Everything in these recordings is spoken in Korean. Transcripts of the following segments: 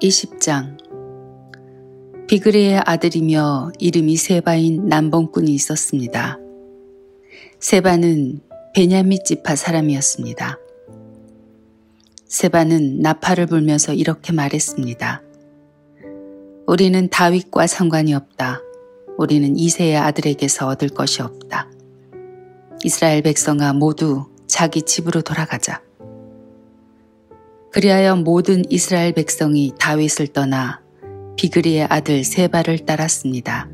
20장. 비그리의 아들이며 이름이 세바인 남봉꾼이 있었습니다. 세바는 베냐민 지파 사람이었습니다. 세바는 나팔을 불면서 이렇게 말했습니다. 우리는 다윗과 상관이 없다. 우리는 이새의 아들에게서 얻을 것이 없다. 이스라엘 백성아, 모두 자기 집으로 돌아가자. 그리하여 모든 이스라엘 백성이 다윗을 떠나 비그리의 아들 세바를 따랐습니다.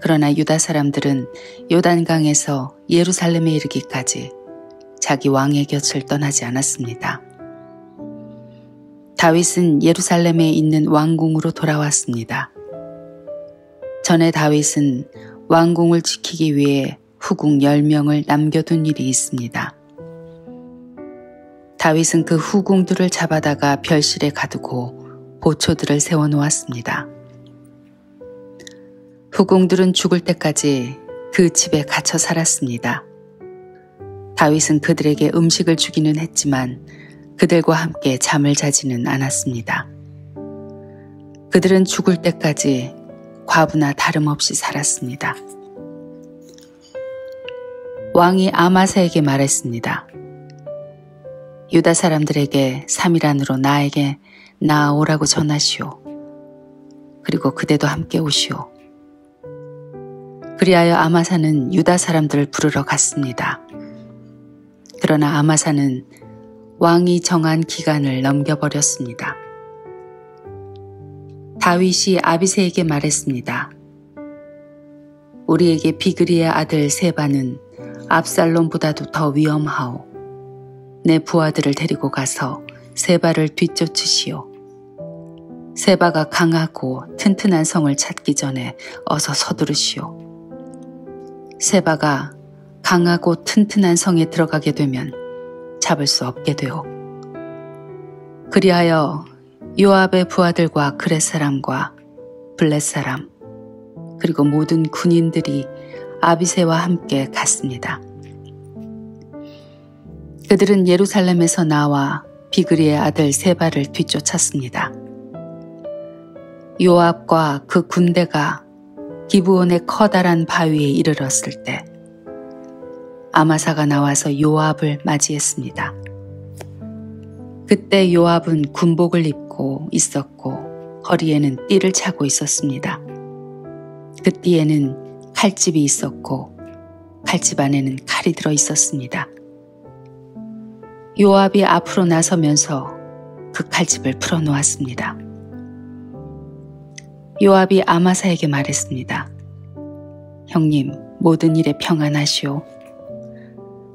그러나 유다 사람들은 요단강에서 예루살렘에 이르기까지 자기 왕의 곁을 떠나지 않았습니다. 다윗은 예루살렘에 있는 왕궁으로 돌아왔습니다. 전에 다윗은 왕궁을 지키기 위해 후궁 10명을 남겨둔 일이 있습니다. 다윗은 그 후궁들을 잡아다가 별실에 가두고 보초들을 세워놓았습니다. 후궁들은 죽을 때까지 그 집에 갇혀 살았습니다. 다윗은 그들에게 음식을 주기는 했지만 그들과 함께 잠을 자지는 않았습니다. 그들은 죽을 때까지 과부나 다름없이 살았습니다. 왕이 아마사에게 말했습니다. 유다 사람들에게 3일 안으로 나에게 나아오라고 전하시오. 그리고 그대도 함께 오시오. 그리하여 아마사는 유다 사람들을 부르러 갔습니다. 그러나 아마사는 왕이 정한 기간을 넘겨버렸습니다. 다윗이 아비새에게 말했습니다. 우리에게 비그리의 아들 세바는 압살롬보다도 더 위험하오. 내 부하들을 데리고 가서 세바를 뒤쫓으시오. 세바가 강하고 튼튼한 성을 찾기 전에 어서 서두르시오. 세바가 강하고 튼튼한 성에 들어가게 되면 잡을 수 없게 되오. 그리하여 요압의 부하들과 그렛 사람과 블렛 사람 그리고 모든 군인들이 아비새와 함께 갔습니다. 그들은 예루살렘에서 나와 비그리의 아들 세바를 뒤쫓았습니다. 요압과 그 군대가 기브온의 커다란 바위에 이르렀을 때 아마사가 나와서 요압을 맞이했습니다. 그때 요압은 군복을 입고 있었고 허리에는 띠를 차고 있었습니다. 그 띠에는 칼집이 있었고 칼집 안에는 칼이 들어 있었습니다. 요압이 앞으로 나서면서 그 칼집을 풀어놓았습니다. 요압이 아마사에게 말했습니다. 형님, 모든 일에 평안하시오.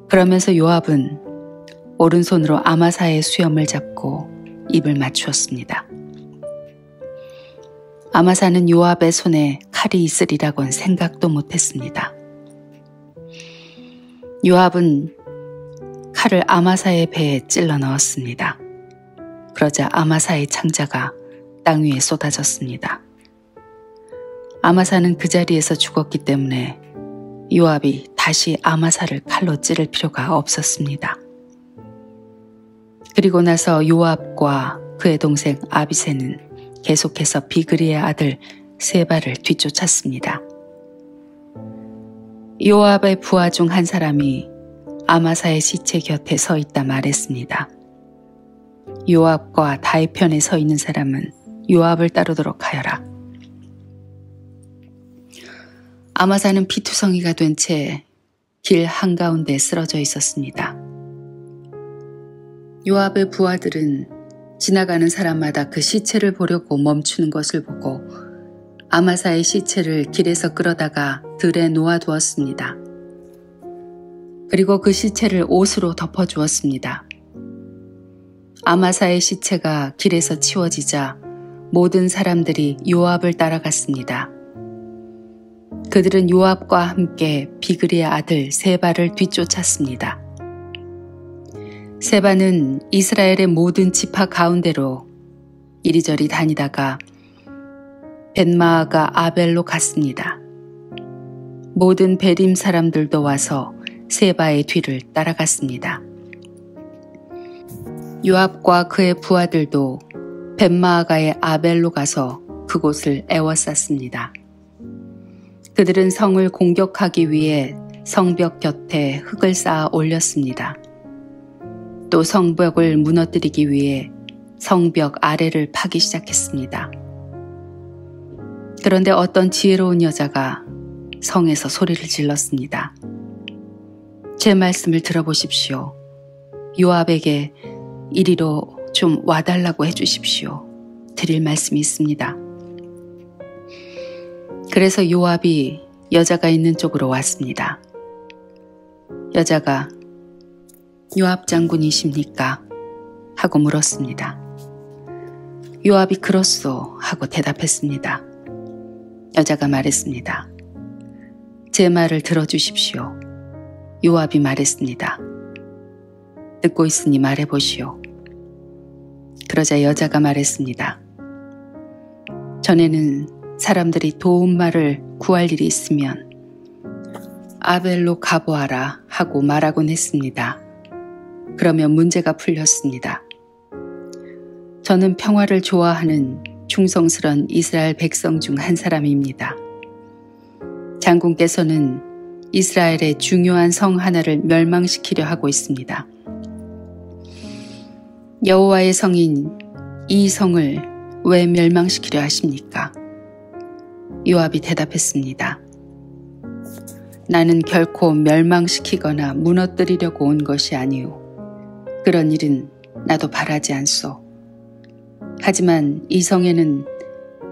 그러면서 요압은 오른손으로 아마사의 수염을 잡고 입을 맞추었습니다. 아마사는 요압의 손에 칼이 있으리라고는 생각도 못했습니다. 요압은 칼을 아마사의 배에 찔러 넣었습니다. 그러자 아마사의 창자가 땅 위에 쏟아졌습니다. 아마사는 그 자리에서 죽었기 때문에 요압이 다시 아마사를 칼로 찌를 필요가 없었습니다. 그리고 나서 요압과 그의 동생 아비새는 계속해서 비그리의 아들 세바를 뒤쫓았습니다. 요압의 부하 중 한 사람이 아마사의 시체 곁에 서 있다 말했습니다. 요압과 다윗편에 서 있는 사람은 요압을 따르도록 하여라. 아마사는 피투성이가 된 채 길 한가운데 쓰러져 있었습니다. 요압의 부하들은 지나가는 사람마다 그 시체를 보려고 멈추는 것을 보고 아마사의 시체를 길에서 끌어다가 들에 놓아두었습니다. 그리고 그 시체를 옷으로 덮어주었습니다. 아마사의 시체가 길에서 치워지자 모든 사람들이 요압을 따라갔습니다. 그들은 요압과 함께 비그리의 아들 세바를 뒤쫓았습니다. 세바는 이스라엘의 모든 지파 가운데로 이리저리 다니다가 벳마아가 아벨로 갔습니다. 모든 베림 사람들도 와서 세바의 뒤를 따라갔습니다. 요압과 그의 부하들도 벳마아가의 아벨로 가서 그곳을 에워쌌습니다. 그들은 성을 공격하기 위해 성벽 곁에 흙을 쌓아 올렸습니다. 또 성벽을 무너뜨리기 위해 성벽 아래를 파기 시작했습니다. 그런데 어떤 지혜로운 여자가 성에서 소리를 질렀습니다. 제 말씀을 들어보십시오. 요압에게 이리로 좀 와달라고 해주십시오. 드릴 말씀이 있습니다. 그래서 요압이 여자가 있는 쪽으로 왔습니다. 여자가 요압 장군이십니까? 하고 물었습니다. 요압이 그렇소 하고 대답했습니다. 여자가 말했습니다. 제 말을 들어주십시오. 요압이 말했습니다. 듣고 있으니 말해보시오. 그러자 여자가 말했습니다. 전에는 사람들이 도움말을 구할 일이 있으면 아벨로 가보아라 하고 말하곤 했습니다. 그러면 문제가 풀렸습니다. 저는 평화를 좋아하는 충성스런 이스라엘 백성 중 한 사람입니다. 장군께서는 이스라엘의 중요한 성 하나를 멸망시키려 하고 있습니다. 여호와의 성인 이 성을 왜 멸망시키려 하십니까? 요압이 대답했습니다. 나는 결코 멸망시키거나 무너뜨리려고 온 것이 아니오. 그런 일은 나도 바라지 않소. 하지만 이 성에는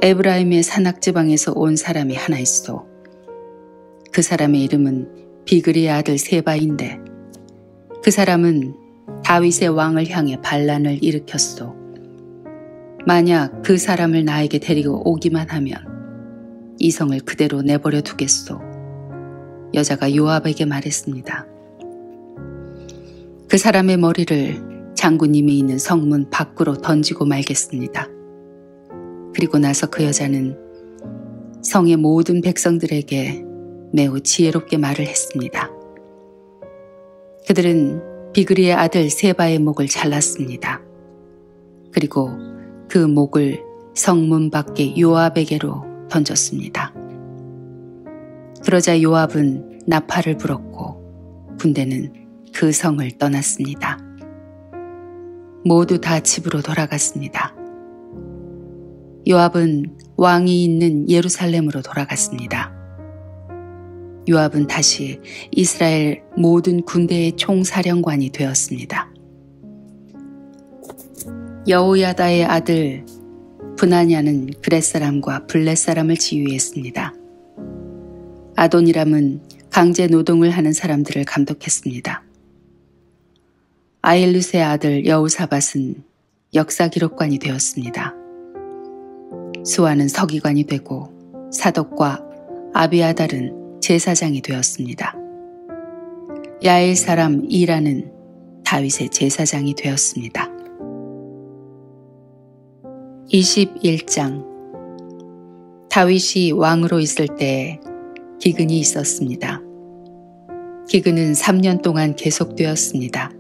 에브라임의 산악지방에서 온 사람이 하나 있소. 그 사람의 이름은 비그리의 아들 세바인데 그 사람은 다윗의 왕을 향해 반란을 일으켰소. 만약 그 사람을 나에게 데리고 오기만 하면 이 성을 그대로 내버려 두겠소. 여자가 요압에게 말했습니다. 그 사람의 머리를 장군님이 있는 성문 밖으로 던지고 말겠습니다. 그리고 나서 그 여자는 성의 모든 백성들에게 매우 지혜롭게 말을 했습니다. 그들은 비그리의 아들 세바의 목을 잘랐습니다. 그리고 그 목을 성문 밖에 요압에게로 던졌습니다. 그러자 요압은 나팔을 불었고 군대는 그 성을 떠났습니다. 모두 다 집으로 돌아갔습니다. 요압은 왕이 있는 예루살렘으로 돌아갔습니다. 요압은 다시 이스라엘 모든 군대의 총사령관이 되었습니다. 여호야다의 아들 브나냐는 그렛사람과 블렛사람을 지휘했습니다. 아도니람은 강제 노동을 하는 사람들을 감독했습니다. 아일룻의 아들 여우사밧은 역사기록관이 되었습니다. 수아는 서기관이 되고 사독과 아비아달은 제사장이 되었습니다. 야엘 사람 이라는 다윗의 제사장이 되었습니다. 21장 다윗이 왕으로 있을 때 기근이 있었습니다. 기근은 3년 동안 계속되었습니다.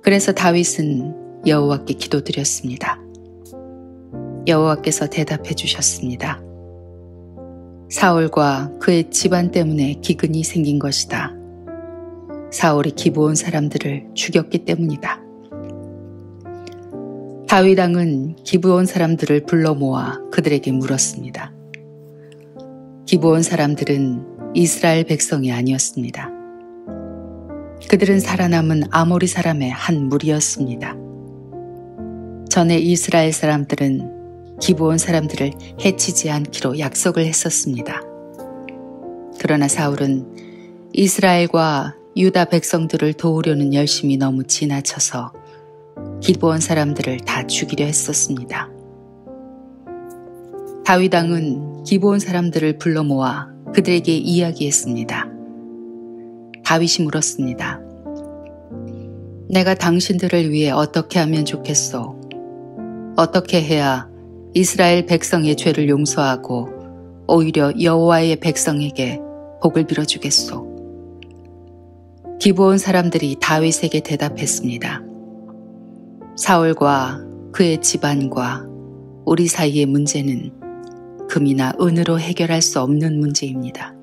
그래서 다윗은 여호와께 기도드렸습니다. 여호와께서 대답해 주셨습니다. 사울과 그의 집안 때문에 기근이 생긴 것이다. 사울이 기브온 사람들을 죽였기 때문이다. 다윗 왕은 기브온 사람들을 불러 모아 그들에게 물었습니다. 기브온 사람들은 이스라엘 백성이 아니었습니다. 그들은 살아남은 아모리 사람의 한 무리였습니다. 전에 이스라엘 사람들은 기브온 사람들을 해치지 않기로 약속을 했었습니다. 그러나 사울은 이스라엘과 유다 백성들을 도우려는 열심이 너무 지나쳐서 기브온 사람들을 다 죽이려 했었습니다. 다윗 왕은 기브온 사람들을 불러 모아 그들에게 이야기했습니다. 다윗이 물었습니다. 내가 당신들을 위해 어떻게 하면 좋겠소? 어떻게 해야 이스라엘 백성의 죄를 용서하고 오히려 여호와의 백성에게 복을 빌어주겠소? 기브온 사람들이 다윗에게 대답했습니다. 사울과 그의 집안과 우리 사이의 문제는 금이나 은으로 해결할 수 없는 문제입니다.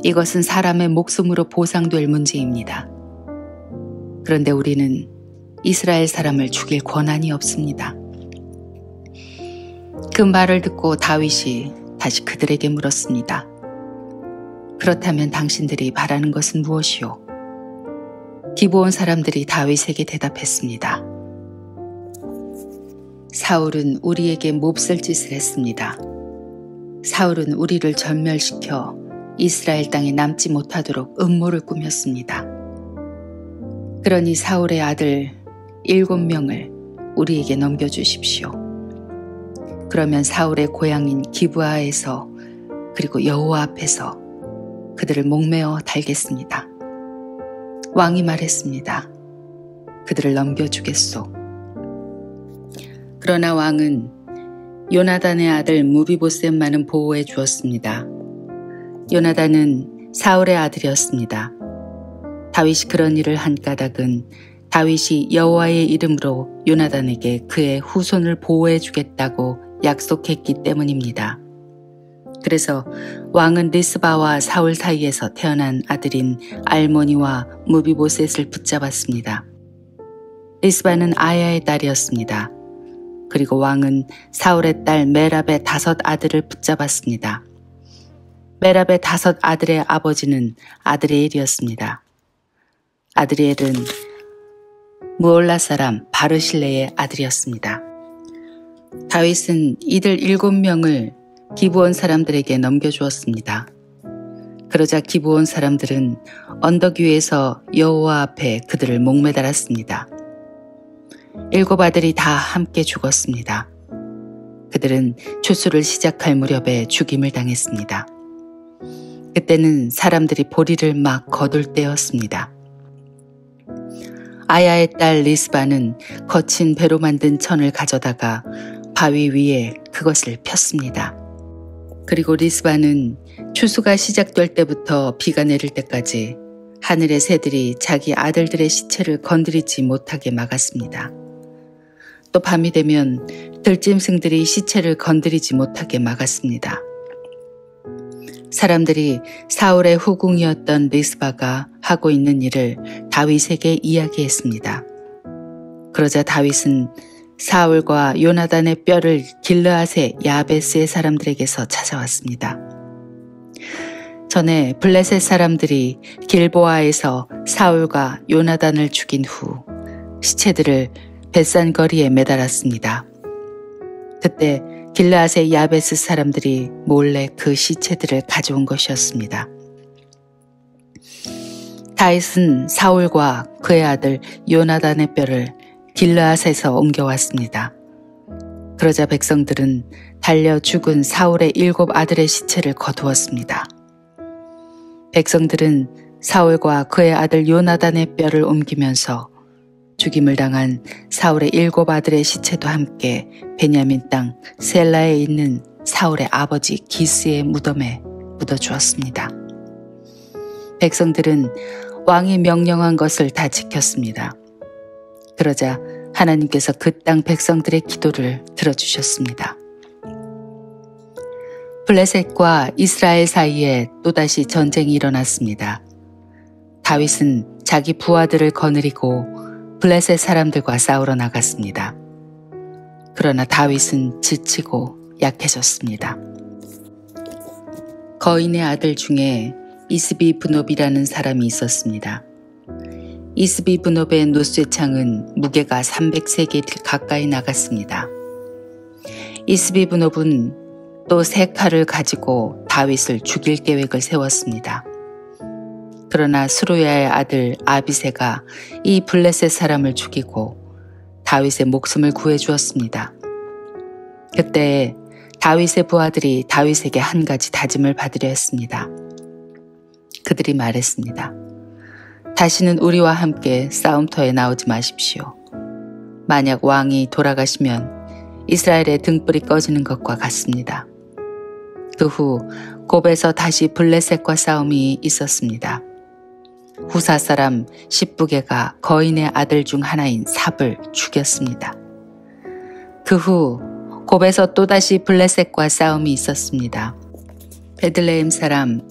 이것은 사람의 목숨으로 보상될 문제입니다. 그런데 우리는 이스라엘 사람을 죽일 권한이 없습니다. 그 말을 듣고 다윗이 다시 그들에게 물었습니다. 그렇다면 당신들이 바라는 것은 무엇이요? 기브온 사람들이 다윗에게 대답했습니다. 사울은 우리에게 몹쓸 짓을 했습니다. 사울은 우리를 전멸시켜 이스라엘 땅에 남지 못하도록 음모를 꾸몄습니다. 그러니 사울의 아들 7명을 우리에게 넘겨주십시오. 그러면 사울의 고향인 기브아에서 그리고 여호와 앞에서 그들을 목매어 달겠습니다. 왕이 말했습니다. 그들을 넘겨주겠소. 그러나 왕은 요나단의 아들 무비보셋만은 보호해 주었습니다. 요나단은 사울의 아들이었습니다. 다윗이 그런 일을 한 까닭은 다윗이 여호와의 이름으로 요나단에게 그의 후손을 보호해 주겠다고 약속했기 때문입니다. 그래서 왕은 리스바와 사울 사이에서 태어난 아들인 알모니와 무비보셋을 붙잡았습니다. 리스바는 아야의 딸이었습니다. 그리고 왕은 사울의 딸 메랍의 5 아들을 붙잡았습니다. 메랍의 5 아들의 아버지는 아드리엘이었습니다. 아드리엘은 무올라 사람 바르실레의 아들이었습니다. 다윗은 이들 7명을 기브온 사람들에게 넘겨주었습니다. 그러자 기브온 사람들은 언덕 위에서 여호와 앞에 그들을 목매달았습니다. 7 아들이 다 함께 죽었습니다. 그들은 추수를 시작할 무렵에 죽임을 당했습니다. 그때는 사람들이 보리를 막 거둘 때였습니다. 아야의 딸 리스바는 거친 배로 만든 천을 가져다가 바위 위에 그것을 폈습니다. 그리고 리스바는 추수가 시작될 때부터 비가 내릴 때까지 하늘의 새들이 자기 아들들의 시체를 건드리지 못하게 막았습니다. 또 밤이 되면 들짐승들이 시체를 건드리지 못하게 막았습니다. 사람들이 사울의 후궁이었던 리스바가 하고 있는 일을 다윗에게 이야기했습니다. 그러자 다윗은 사울과 요나단의 뼈를 길르앗의 야베스의 사람들에게서 찾아왔습니다. 전에 블레셋 사람들이 길보아에서 사울과 요나단을 죽인 후 시체들을 벳산 거리에 매달았습니다. 그때 길르앗의 야베스 사람들이 몰래 그 시체들을 가져온 것이었습니다. 다윗은 사울과 그의 아들 요나단의 뼈를 길르앗에서 옮겨왔습니다. 그러자 백성들은 달려 죽은 사울의 7 아들의 시체를 거두었습니다. 백성들은 사울과 그의 아들 요나단의 뼈를 옮기면서 죽임을 당한 사울의 7 아들의 시체도 함께 베냐민 땅 셀라에 있는 사울의 아버지 기스의 무덤에 묻어주었습니다. 백성들은 왕이 명령한 것을 다 지켰습니다. 그러자 하나님께서 그 땅 백성들의 기도를 들어주셨습니다. 블레셋과 이스라엘 사이에 또다시 전쟁이 일어났습니다. 다윗은 자기 부하들을 거느리고 블레셋 사람들과 싸우러 나갔습니다. 그러나 다윗은 지치고 약해졌습니다. 거인의 아들 중에 이스비 브놉이라는 사람이 있었습니다. 이스비 브놉의 노쇠창은 무게가 300세겔 가까이 나갔습니다. 이스비 브놉은 또 3 칼을 가지고 다윗을 죽일 계획을 세웠습니다. 그러나 스루야의 아들 아비새가 이 블레셋 사람을 죽이고 다윗의 목숨을 구해주었습니다. 그때 다윗의 부하들이 다윗에게 한 가지 다짐을 받으려 했습니다. 그들이 말했습니다. 다시는 우리와 함께 싸움터에 나오지 마십시오. 만약 왕이 돌아가시면 이스라엘의 등불이 꺼지는 것과 같습니다. 그 후 곱에서 다시 블레셋과 싸움이 있었습니다. 후사 사람 십부게가 거인의 아들 중 하나인 삽을 죽였습니다. 그 후 곱에서 또다시 블레셋과 싸움이 있었습니다. 베들레헴 사람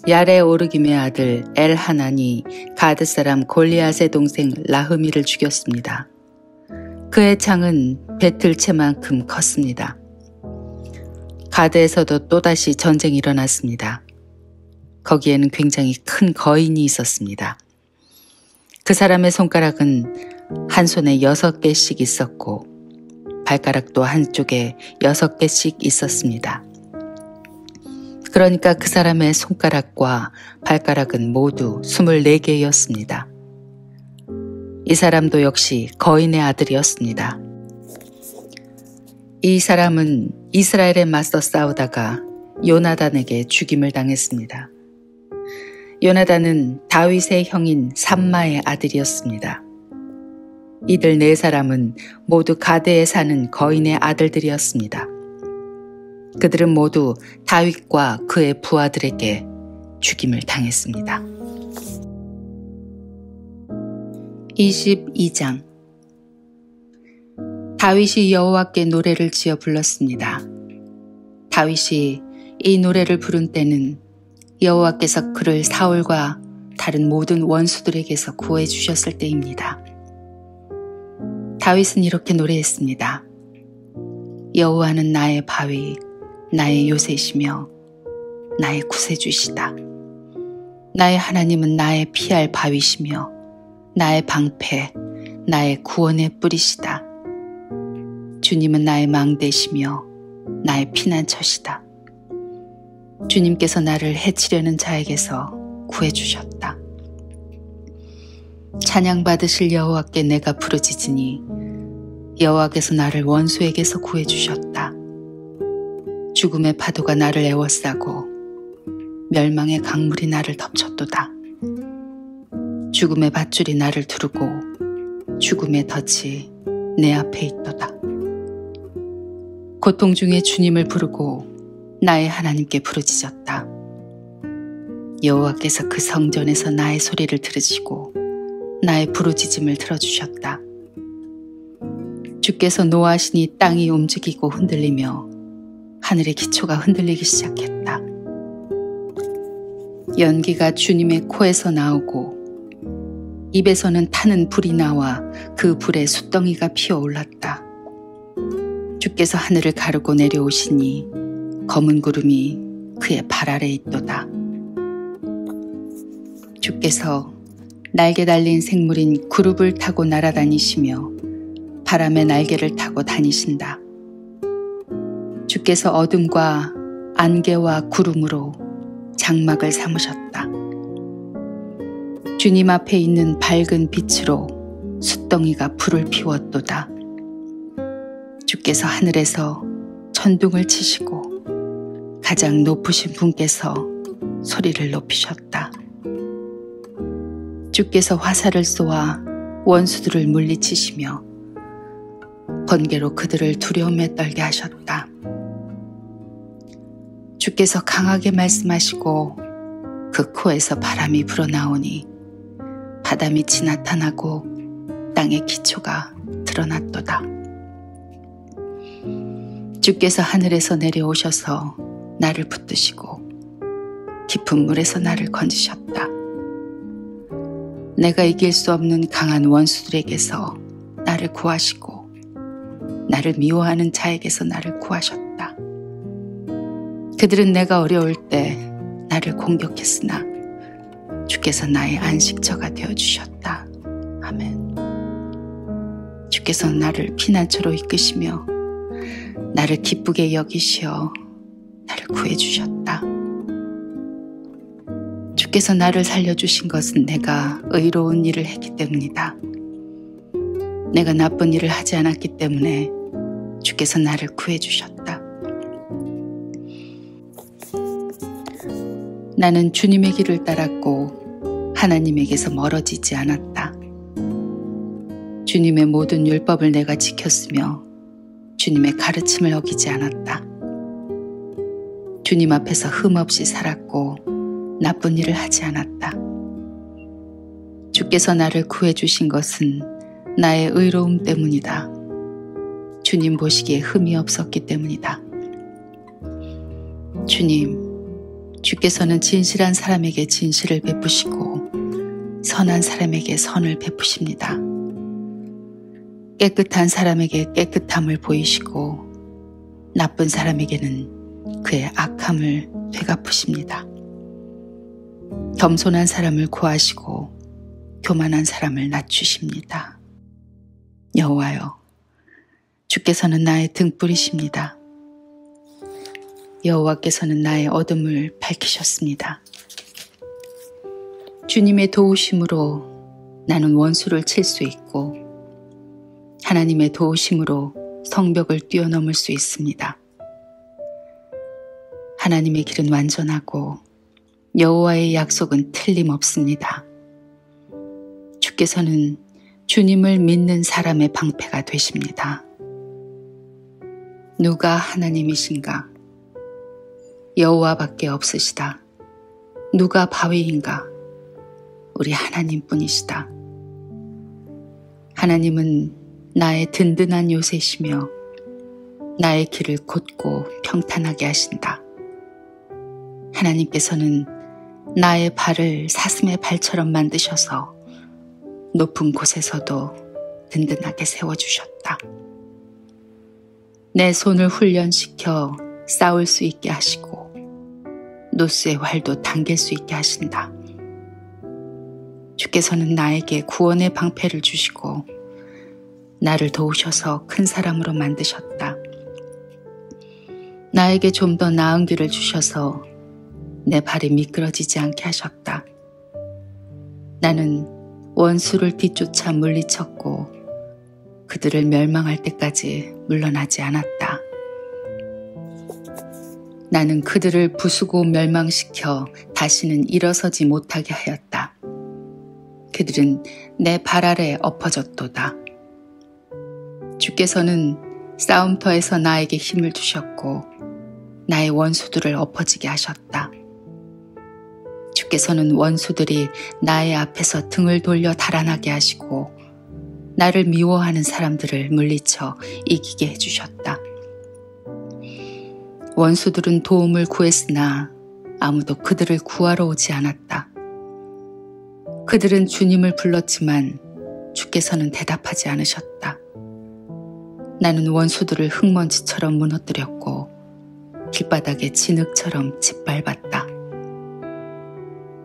야레 오르김의 아들 엘하난이 가드 사람 골리앗의 동생 라흐미를 죽였습니다. 그의 창은 배틀채만큼 컸습니다. 가드에서도 또다시 전쟁이 일어났습니다. 거기에는 굉장히 큰 거인이 있었습니다. 그 사람의 손가락은 한 손에 6개씩 있었고 발가락도 한쪽에 6개씩 있었습니다. 그러니까 그 사람의 손가락과 발가락은 모두 24개였습니다. 이 사람도 역시 거인의 아들이었습니다. 이 사람은 이스라엘에 맞서 싸우다가 요나단에게 죽임을 당했습니다. 요나단은 다윗의 형인 삼마의 아들이었습니다. 이들 4사람은 모두 가드에 사는 거인의 아들들이었습니다. 그들은 모두 다윗과 그의 부하들에게 죽임을 당했습니다. 22장 다윗이 여호와께 노래를 지어 불렀습니다. 다윗이 이 노래를 부른 때는 여호와께서 그를 사울과 다른 모든 원수들에게서 구해 주셨을 때입니다. 다윗은 이렇게 노래했습니다. 여호와는 나의 바위, 나의 요새시며 나의 구세주시다. 나의 하나님은 나의 피할 바위시며 나의 방패, 나의 구원의 뿌리시다. 주님은 나의 망대시며 나의 피난처시다. 주님께서 나를 해치려는 자에게서 구해주셨다. 찬양받으실 여호와께 내가 부르짖으니 여호와께서 나를 원수에게서 구해주셨다. 죽음의 파도가 나를 에워싸고 멸망의 강물이 나를 덮쳤도다. 죽음의 밧줄이 나를 두르고 죽음의 덫이 내 앞에 있도다. 고통 중에 주님을 부르고 나의 하나님께 부르짖었다. 여호와께서 그 성전에서 나의 소리를 들으시고 나의 부르짖음을 들어주셨다. 주께서 노하시니 땅이 움직이고 흔들리며 하늘의 기초가 흔들리기 시작했다. 연기가 주님의 코에서 나오고 입에서는 타는 불이 나와 그 불에 숫덩이가 피어올랐다. 주께서 하늘을 가르고 내려오시니 검은 구름이 그의 발 아래 있도다. 주께서 날개 달린 생물인 구룹을 타고 날아다니시며 바람의 날개를 타고 다니신다. 주께서 어둠과 안개와 구름으로 장막을 삼으셨다. 주님 앞에 있는 밝은 빛으로 숫덩이가 불을 피웠도다. 주께서 하늘에서 천둥을 치시고 가장 높으신 분께서 소리를 높이셨다. 주께서 화살을 쏘아 원수들을 물리치시며 번개로 그들을 두려움에 떨게 하셨다. 주께서 강하게 말씀하시고 그 코에서 바람이 불어나오니 바다밑이 나타나고 땅의 기초가 드러났도다. 주께서 하늘에서 내려오셔서 나를 붙드시고 깊은 물에서 나를 건지셨다. 내가 이길 수 없는 강한 원수들에게서 나를 구하시고 나를 미워하는 자에게서 나를 구하셨다. 그들은 내가 어려울 때 나를 공격했으나 주께서 나의 안식처가 되어주셨다. 아멘. 주께서 나를 피난처로 이끄시며 나를 기쁘게 여기시어 나를 구해주셨다. 주께서 나를 살려주신 것은 내가 의로운 일을 했기 때문이다. 내가 나쁜 일을 하지 않았기 때문에 주께서 나를 구해주셨다. 나는 주님의 길을 따랐고 하나님에게서 멀어지지 않았다. 주님의 모든 율법을 내가 지켰으며 주님의 가르침을 어기지 않았다. 주님 앞에서 흠없이 살았고 나쁜 일을 하지 않았다. 주께서 나를 구해주신 것은 나의 의로움 때문이다. 주님 보시기에 흠이 없었기 때문이다. 주님, 주께서는 진실한 사람에게 진실을 베푸시고 선한 사람에게 선을 베푸십니다. 깨끗한 사람에게 깨끗함을 보이시고 나쁜 사람에게는 그의 악함을 되갚으십니다. 겸손한 사람을 구하시고 교만한 사람을 낮추십니다. 여호와여, 주께서는 나의 등불이십니다. 여호와께서는 나의 어둠을 밝히셨습니다. 주님의 도우심으로 나는 원수를 칠 수 있고 하나님의 도우심으로 성벽을 뛰어넘을 수 있습니다. 하나님의 길은 완전하고 여호와의 약속은 틀림없습니다. 주께서는 주님을 믿는 사람의 방패가 되십니다. 누가 하나님이신가? 여호와밖에 없으시다. 누가 바위인가? 우리 하나님뿐이시다. 하나님은 나의 든든한 요새시며 나의 길을 곧고 평탄하게 하신다. 하나님께서는 나의 발을 사슴의 발처럼 만드셔서 높은 곳에서도 든든하게 세워주셨다. 내 손을 훈련시켜 싸울 수 있게 하시고 노스의 활도 당길 수 있게 하신다. 주께서는 나에게 구원의 방패를 주시고 나를 도우셔서 큰 사람으로 만드셨다. 나에게 좀 더 나은 길을 주셔서 내 발이 미끄러지지 않게 하셨다. 나는 원수를 뒤쫓아 물리쳤고 그들을 멸망할 때까지 물러나지 않았다. 나는 그들을 부수고 멸망시켜 다시는 일어서지 못하게 하였다. 그들은 내 발 아래 엎어졌도다. 주께서는 싸움터에서 나에게 힘을 주셨고 나의 원수들을 엎어지게 하셨다. 주께서는 원수들이 나의 앞에서 등을 돌려 달아나게 하시고 나를 미워하는 사람들을 물리쳐 이기게 해주셨다. 원수들은 도움을 구했으나 아무도 그들을 구하러 오지 않았다. 그들은 주님을 불렀지만 주께서는 대답하지 않으셨다. 나는 원수들을 흙먼지처럼 무너뜨렸고 길바닥에 진흙처럼 짓밟았다.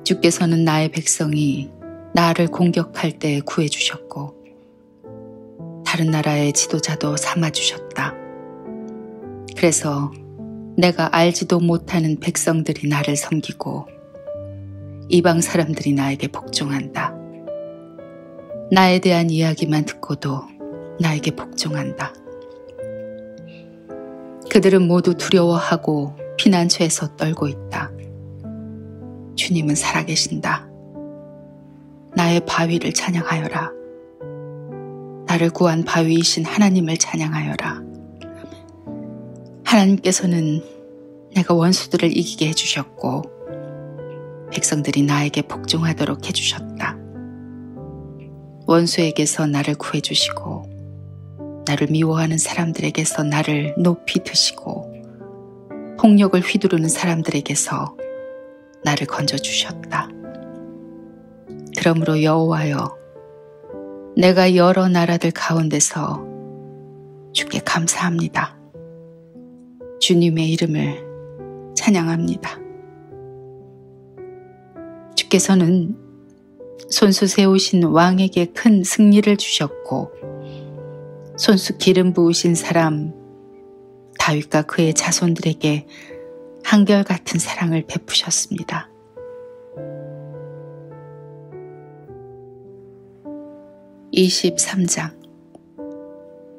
주께서는 나의 백성이 나를 공격할 때 구해주셨고 다른 나라의 지도자도 삼아주셨다. 그래서 내가 알지도 못하는 백성들이 나를 섬기고 이방 사람들이 나에게 복종한다. 나에 대한 이야기만 듣고도 나에게 복종한다. 그들은 모두 두려워하고 피난처에서 떨고 있다. 주님은 살아계신다. 나의 바위를 찬양하여라. 나를 구한 바위이신 하나님을 찬양하여라. 하나님께서는 내가 원수들을 이기게 해주셨고 백성들이 나에게 복종하도록 해주셨다. 원수에게서 나를 구해주시고 나를 미워하는 사람들에게서 나를 높이 드시고 폭력을 휘두르는 사람들에게서 나를 건져주셨다. 그러므로 여호와여, 내가 여러 나라들 가운데서 주께 감사합니다. 주님의 이름을 찬양합니다. 주께서는 손수 세우신 왕에게 큰 승리를 주셨고 손수 기름 부으신 사람 다윗과 그의 자손들에게 한결같은 사랑을 베푸셨습니다. (23장)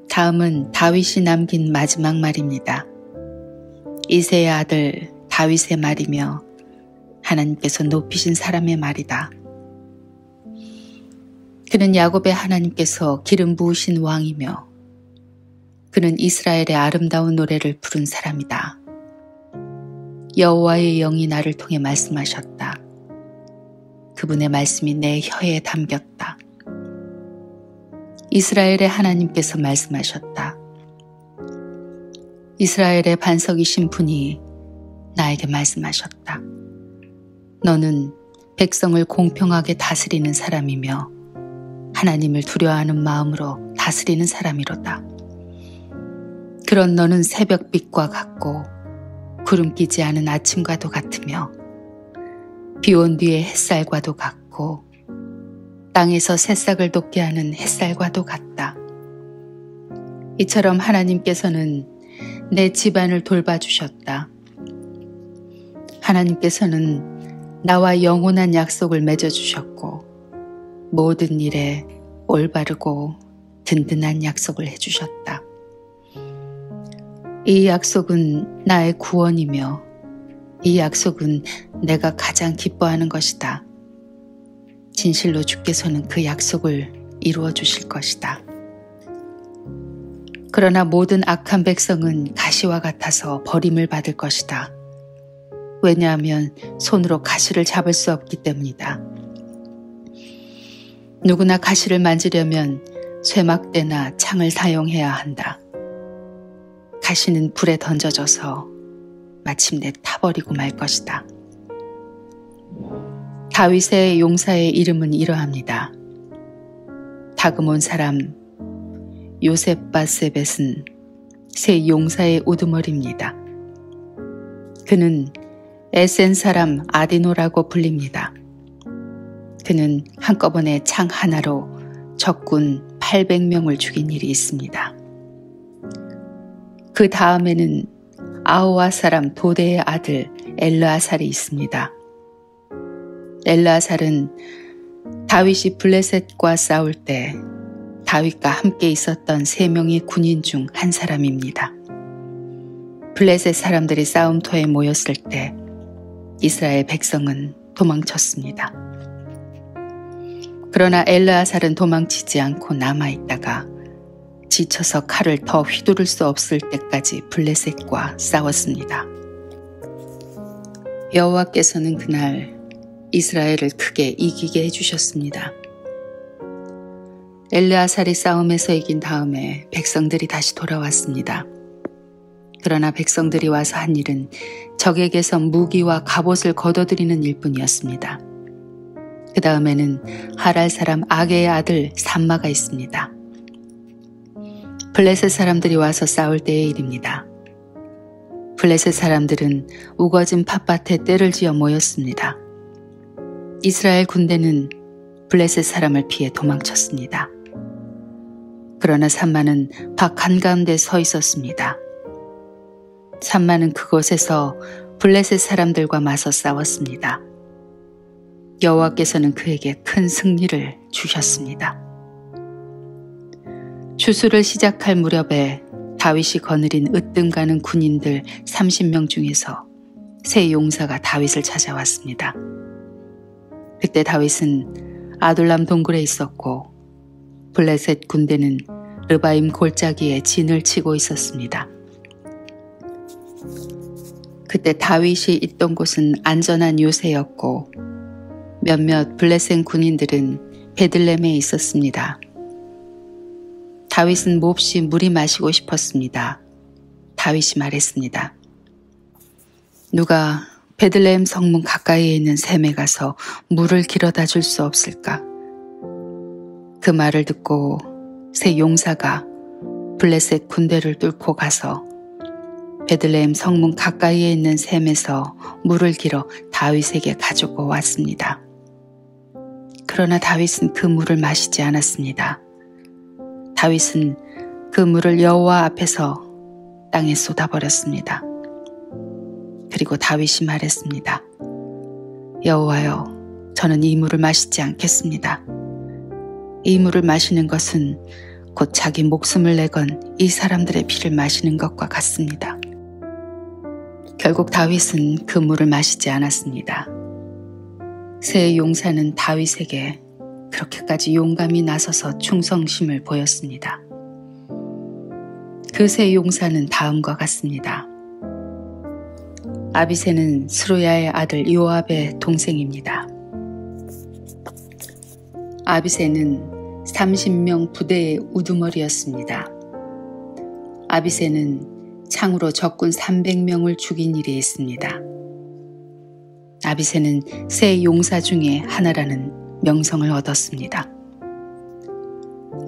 다음은 다윗이 남긴 마지막 말입니다. 이새의 아들 다윗의 말이며 하나님께서 높이신 사람의 말이다. 그는 야곱의 하나님께서 기름 부으신 왕이며 그는 이스라엘의 아름다운 노래를 부른 사람이다. 여호와의 영이 나를 통해 말씀하셨다. 그분의 말씀이 내 혀에 담겼다. 이스라엘의 하나님께서 말씀하셨다. 이스라엘의 반석이신 분이 나에게 말씀하셨다. 너는 백성을 공평하게 다스리는 사람이며 하나님을 두려워하는 마음으로 다스리는 사람이로다. 그런 너는 새벽빛과 같고 구름 끼지 않은 아침과도 같으며 비온 뒤의 햇살과도 같고 땅에서 새싹을 돋게 하는 햇살과도 같다. 이처럼 하나님께서는 내 집안을 돌봐주셨다. 하나님께서는 나와 영원한 약속을 맺어주셨고 모든 일에 올바르고 든든한 약속을 해주셨다. 이 약속은 나의 구원이며 이 약속은 내가 가장 기뻐하는 것이다. 진실로 주께서는 그 약속을 이루어 주실 것이다. 그러나 모든 악한 백성은 가시와 같아서 버림을 받을 것이다. 왜냐하면 손으로 가시를 잡을 수 없기 때문이다. 누구나 가시를 만지려면 쇠막대나 창을 사용해야 한다. 가시는 불에 던져져서 마침내 타버리고 말 것이다. 다윗의 용사의 이름은 이러합니다. 다그몬 사람 요셉바세벳은 새 용사의 우두머리입니다. 그는 에센 사람 아디노라고 불립니다. 그는 한꺼번에 창 하나로 적군 800명을 죽인 일이 있습니다. 그 다음에는 아호와 사람 도대의 아들 엘르아살이 있습니다. 엘르아살은 다윗이 블레셋과 싸울 때 다윗과 함께 있었던 3명의 군인 중 한 사람입니다. 블레셋 사람들이 싸움터에 모였을 때 이스라엘 백성은 도망쳤습니다. 그러나 엘르아살은 도망치지 않고 남아있다가 지쳐서 칼을 더 휘두를 수 없을 때까지 블레셋과 싸웠습니다. 여호와께서는 그날 이스라엘을 크게 이기게 해주셨습니다. 엘르아살이 싸움에서 이긴 다음에 백성들이 다시 돌아왔습니다. 그러나 백성들이 와서 한 일은 적에게서 무기와 갑옷을 거둬들이는 일뿐이었습니다. 그 다음에는 하랄 사람 아게의 아들 삼마가 있습니다. 블레셋 사람들이 와서 싸울 때의 일입니다. 블레셋 사람들은 우거진 팥밭에 떼를 지어 모였습니다. 이스라엘 군대는 블레셋 사람을 피해 도망쳤습니다. 그러나 삼마는 밭 한가운데 서 있었습니다. 삼마는 그곳에서 블레셋 사람들과 맞서 싸웠습니다. 여호와께서는 그에게 큰 승리를 주셨습니다. 추수를 시작할 무렵에 다윗이 거느린 으뜸 가는 군인들 30명 중에서 세 용사가 다윗을 찾아왔습니다. 그때 다윗은 아둘람 동굴에 있었고 블레셋 군대는 르바임 골짜기에 진을 치고 있었습니다. 그때 다윗이 있던 곳은 안전한 요새였고 몇몇 블레셋 군인들은 베들레헴에 있었습니다. 다윗은 몹시 물이 마시고 싶었습니다. 다윗이 말했습니다. 누가 베들레헴 성문 가까이에 있는 샘에 가서 물을 길어다 줄 수 없을까? 그 말을 듣고 세 용사가 블레셋 군대를 뚫고 가서 베들레헴 성문 가까이에 있는 샘에서 물을 길어 다윗에게 가지고 왔습니다. 그러나 다윗은 그 물을 마시지 않았습니다. 다윗은 그 물을 여호와 앞에서 땅에 쏟아버렸습니다. 그리고 다윗이 말했습니다. 여호와여, 저는 이 물을 마시지 않겠습니다. 이 물을 마시는 것은 곧 자기 목숨을 내건 이 사람들의 피를 마시는 것과 같습니다. 결국 다윗은 그 물을 마시지 않았습니다. 세 용사는 다윗에게 그렇게까지 용감히 나서서 충성심을 보였습니다. 그 세 용사는 다음과 같습니다. 아비새는 스루야의 아들 요압의 동생입니다. 아비새는 30명 부대의 우두머리였습니다. 아비새는 창으로 적군 300명을 죽인 일이 있습니다. 아비새는 세 용사 중에 하나라는 명성을 얻었습니다.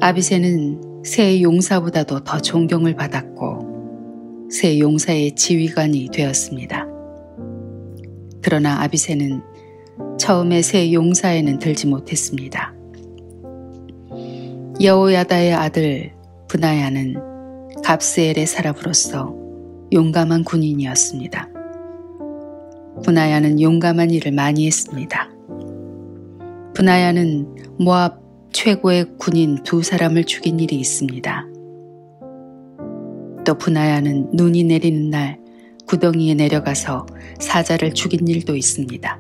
아비새는 세 용사보다도 더 존경을 받았고 세 용사의 지휘관이 되었습니다. 그러나 아비새는 처음에 세 용사에는 들지 못했습니다. 여호야다의 아들 브나야는 갑스엘의 사람으로서 용감한 군인이었습니다. 브나야는 용감한 일을 많이 했습니다. 브나야는 모압 최고의 군인 2사람을 죽인 일이 있습니다. 또 브나야는 눈이 내리는 날 구덩이에 내려가서 사자를 죽인 일도 있습니다.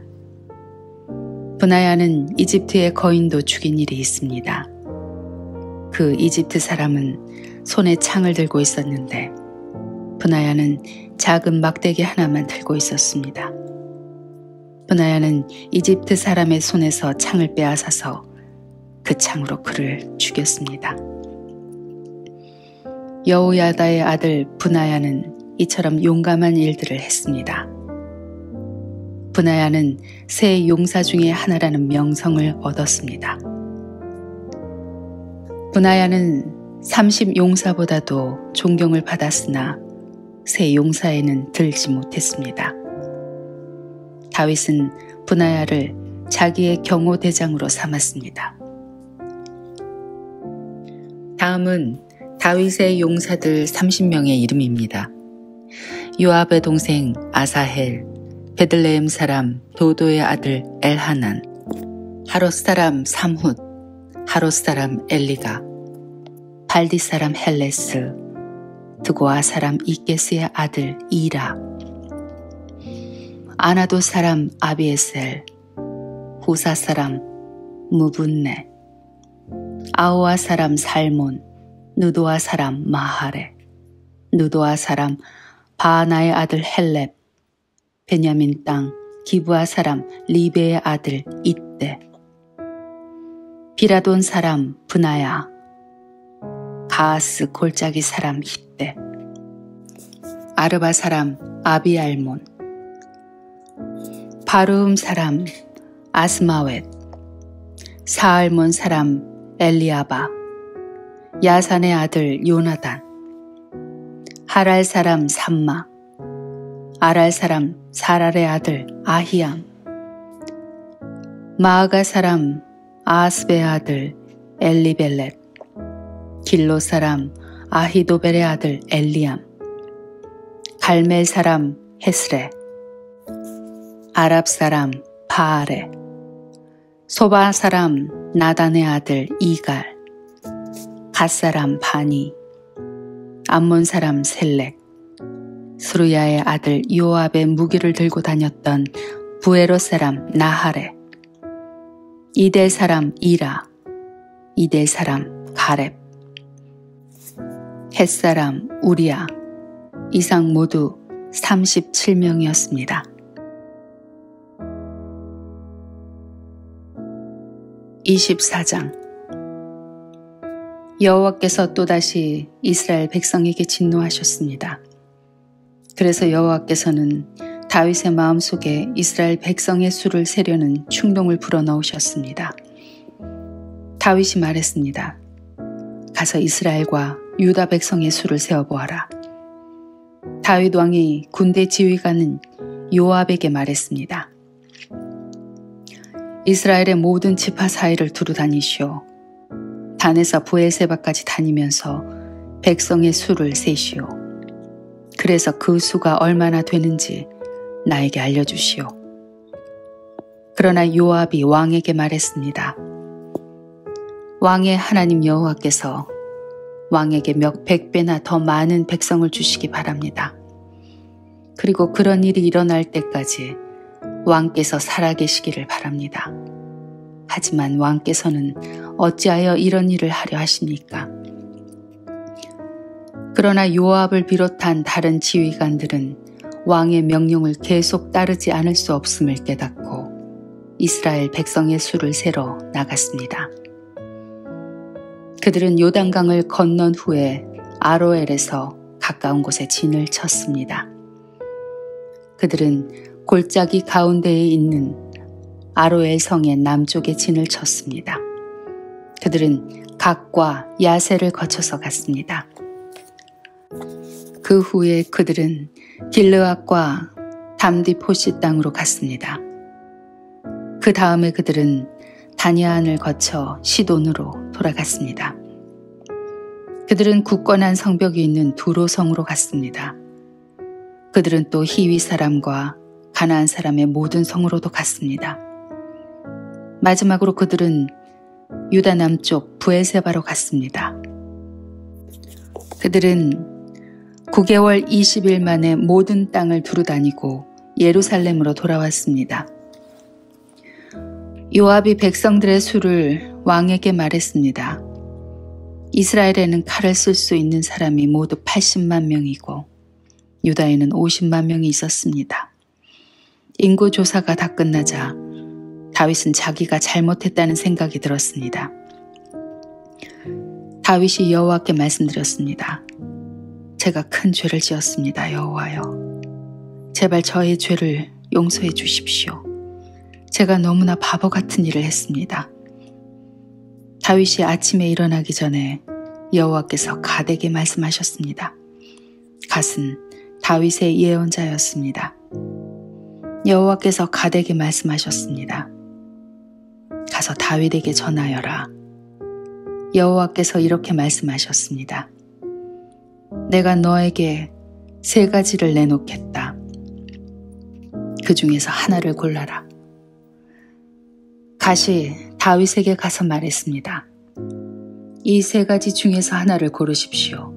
브나야는 이집트의 거인도 죽인 일이 있습니다. 그 이집트 사람은 손에 창을 들고 있었는데 브나야는 작은 막대기 하나만 들고 있었습니다. 브나야는 이집트 사람의 손에서 창을 빼앗아서 그 창으로 그를 죽였습니다. 여호야다의 아들 브나야는 이처럼 용감한 일들을 했습니다. 브나야는 세 용사 중에 하나라는 명성을 얻었습니다. 브나야는 30용사보다도 존경을 받았으나 세 용사에는 들지 못했습니다. 다윗은 브나야를 자기의 경호대장으로 삼았습니다. 다음은 다윗의 용사들 30명의 이름입니다. 요압의 동생 아사헬, 베들레헴 사람 도도의 아들 엘하난, 하롯 사람 삼훗, 하롯 사람 엘리가, 발디 사람 헬레스, 드고아 사람 이게스의 아들 이라, 아나도 사람 아비에셀, 후사 사람 무분네, 아오아 사람 살몬, 누도아 사람 마하레, 누도아 사람 바하나의 아들 헬렙, 베냐민 땅 기브아 사람 리베의 아들 이떼, 비라돈 사람 브나야, 가하스 골짜기 사람 히떼, 아르바 사람 아비알몬, 바르음 사람 아스마웻, 사알몬 사람 엘리아바, 야산의 아들 요나단, 하랄 사람 삼마, 아랄 사람 사랄의 아들 아히암, 마아가 사람 아스베의 아들 엘리벨렛, 길로 사람 아히도벨의 아들 엘리암, 갈멜 사람 헤스레, 아랍 사람 바알레, 소바 사람 나단의 아들 이갈, 갓 사람 바니, 암몬 사람 셀렉, 스루야의 아들 요압의 무기를 들고 다녔던 부에롯 사람 나하레, 이델 사람 이라, 이델 사람 가렙, 헷 사람 우리야, 이상 모두 37명이었습니다. (24장) 여호와께서 또다시 이스라엘 백성에게 진노하셨습니다. 그래서 여호와께서는 다윗의 마음속에 이스라엘 백성의 수를 세려는 충동을 불어넣으셨습니다. 다윗이 말했습니다. 가서 이스라엘과 유다 백성의 수를 세어보아라. 다윗 왕이 군대 지휘관은 요압에게 말했습니다. 이스라엘의 모든 지파 사이를 두루 다니시오. 단에서 브에세바까지 다니면서 백성의 수를 세시오. 그래서 그 수가 얼마나 되는지 나에게 알려주시오. 그러나 요압이 왕에게 말했습니다. 왕의 하나님 여호와께서 왕에게 몇 100배나 더 많은 백성을 주시기 바랍니다. 그리고 그런 일이 일어날 때까지 왕께서 살아계시기를 바랍니다. 하지만 왕께서는 어찌하여 이런 일을 하려 하십니까? 그러나 요압을 비롯한 다른 지휘관들은 왕의 명령을 계속 따르지 않을 수 없음을 깨닫고 이스라엘 백성의 수를 세러 나갔습니다. 그들은 요단강을 건넌 후에 아로엘에서 가까운 곳에 진을 쳤습니다. 그들은 골짜기 가운데에 있는 아로엘 성의 남쪽에 진을 쳤습니다. 그들은 갓과 야세를 거쳐서 갔습니다. 그 후에 그들은 길르앗과 담디포시 땅으로 갔습니다. 그 다음에 그들은 다니안을 거쳐 시돈으로 돌아갔습니다. 그들은 굳건한 성벽이 있는 두로성으로 갔습니다. 그들은 또 히위 사람과 가나안 사람의 모든 성으로도 갔습니다. 마지막으로 그들은 유다 남쪽 브에세바로 갔습니다. 그들은 9개월 20일 만에 모든 땅을 두루다니고 예루살렘으로 돌아왔습니다. 요압이 백성들의 수를 왕에게 말했습니다. 이스라엘에는 칼을 쓸 수 있는 사람이 모두 80만 명이고 유다에는 50만 명이 있었습니다. 인구 조사가 다 끝나자 다윗은 자기가 잘못했다는 생각이 들었습니다. 다윗이 여호와께 말씀드렸습니다. 제가 큰 죄를 지었습니다, 여호와여. 제발 저의 죄를 용서해 주십시오. 제가 너무나 바보 같은 일을 했습니다. 다윗이 아침에 일어나기 전에 여호와께서 갓에게 말씀하셨습니다. 갓은 다윗의 예언자였습니다. 여호와께서 갓에게 말씀하셨습니다. 가서 다윗에게 전하여라. 여호와께서 이렇게 말씀하셨습니다. 내가 너에게 3가지를 내놓겠다. 그 중에서 하나를 골라라. 갓이 다윗에게 가서 말했습니다. 이 3가지 중에서 하나를 고르십시오.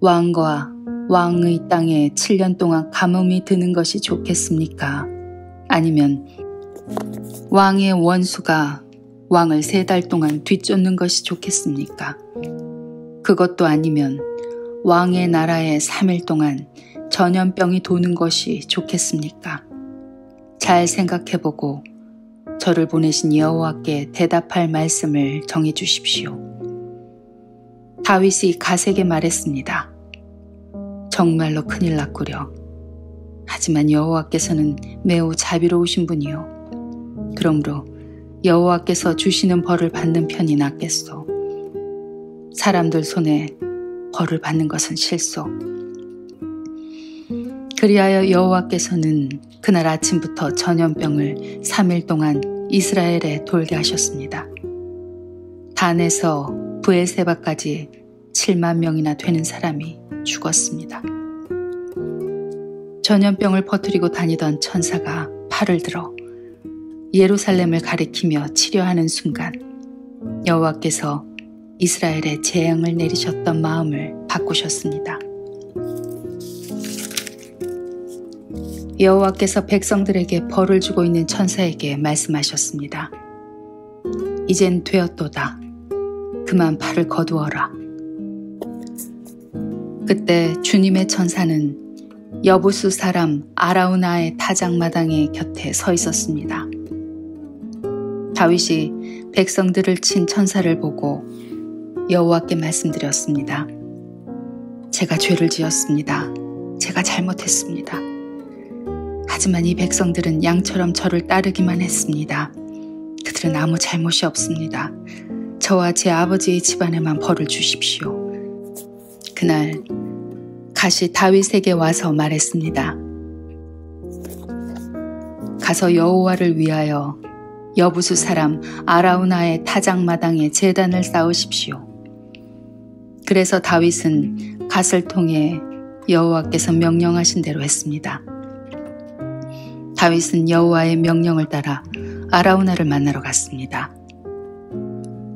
왕과 왕의 땅에 7년 동안 가뭄이 드는 것이 좋겠습니까? 아니면 왕의 원수가 왕을 3달 동안 뒤쫓는 것이 좋겠습니까? 그것도 아니면 왕의 나라에 3일 동안 전염병이 도는 것이 좋겠습니까? 잘 생각해보고 저를 보내신 여호와께 대답할 말씀을 정해 주십시오. 다윗이 갓에게 말했습니다. 정말로 큰일 났구려. 하지만 여호와께서는 매우 자비로우신 분이요. 그러므로 여호와께서 주시는 벌을 받는 편이 낫겠소. 사람들 손에 벌을 받는 것은 싫소. 그리하여 여호와께서는 그날 아침부터 전염병을 3일 동안 이스라엘에 돌게 하셨습니다. 단에서 브에세바까지 7만 명이나 되는 사람이 죽었습니다. 전염병을 퍼뜨리고 다니던 천사가 팔을 들어 예루살렘을 가리키며 치료하는 순간 여호와께서 이스라엘에 재앙을 내리셨던 마음을 바꾸셨습니다. 여호와께서 백성들에게 벌을 주고 있는 천사에게 말씀하셨습니다. 이젠 되었도다. 그만 팔을 거두어라. 그때 주님의 천사는 여부수 사람 아라우나의 타작마당의 곁에 서 있었습니다. 다윗이 백성들을 친 천사를 보고 여호와께 말씀드렸습니다. 제가 죄를 지었습니다. 제가 잘못했습니다. 하지만 이 백성들은 양처럼 저를 따르기만 했습니다. 그들은 아무 잘못이 없습니다. 저와 제 아버지의 집안에만 벌을 주십시오. 그날 갓이 다윗에게 와서 말했습니다. 가서 여호와를 위하여 여부수 사람 아라우나의 타작마당에 제단을 쌓으십시오. 그래서 다윗은 갓을 통해 여호와께서 명령하신 대로 했습니다. 다윗은 여호와의 명령을 따라 아라우나를 만나러 갔습니다.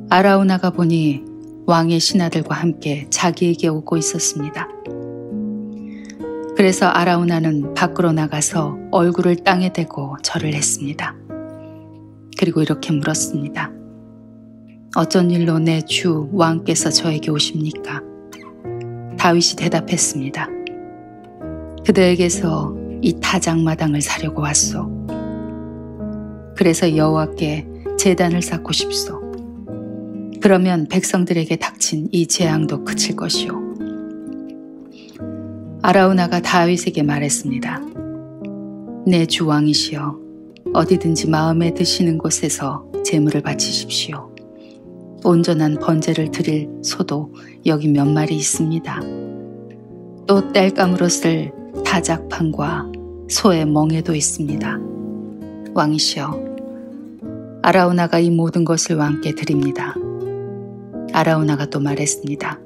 아라우나가 보니 왕의 신하들과 함께 자기에게 오고 있었습니다. 그래서 아라우나는 밖으로 나가서 얼굴을 땅에 대고 절을 했습니다. 그리고 이렇게 물었습니다. 어쩐 일로 내 주 왕께서 저에게 오십니까? 다윗이 대답했습니다. 그대에게서 이 타작마당을 사려고 왔소. 그래서 여호와께 제단을 쌓고 싶소. 그러면 백성들에게 닥친 이 재앙도 그칠 것이오. 아라우나가 다윗에게 말했습니다. 내 주 왕이시여, 어디든지 마음에 드시는 곳에서 제물을 바치십시오. 온전한 번제를 드릴 소도 여기 몇 마리 있습니다. 또 땔감으로 쓸 타작판과 소의 멍에도 있습니다. 왕이시여, 아라우나가 이 모든 것을 왕께 드립니다. 아라우나가 또 말했습니다.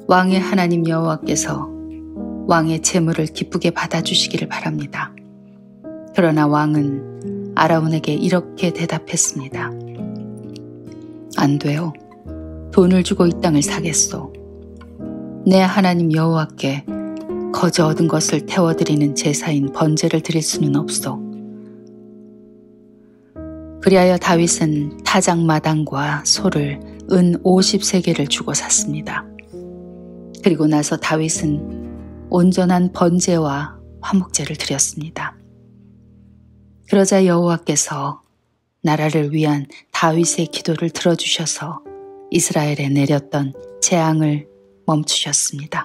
왕의 하나님 여호와께서 왕의 제물을 기쁘게 받아주시기를 바랍니다. 그러나 왕은 아라운에게 이렇게 대답했습니다. 안 돼요. 돈을 주고 이 땅을 사겠소. 내 하나님 여호와께 거저 얻은 것을 태워드리는 제사인 번제를 드릴 수는 없소. 그리하여 다윗은 타작마당과 소를 은 50세겔을 주고 샀습니다. 그리고 나서 다윗은 온전한 번제와 화목제를 드렸습니다. 그러자 여호와께서 나라를 위한 다윗의 기도를 들어주셔서 이스라엘에 내렸던 재앙을 멈추셨습니다.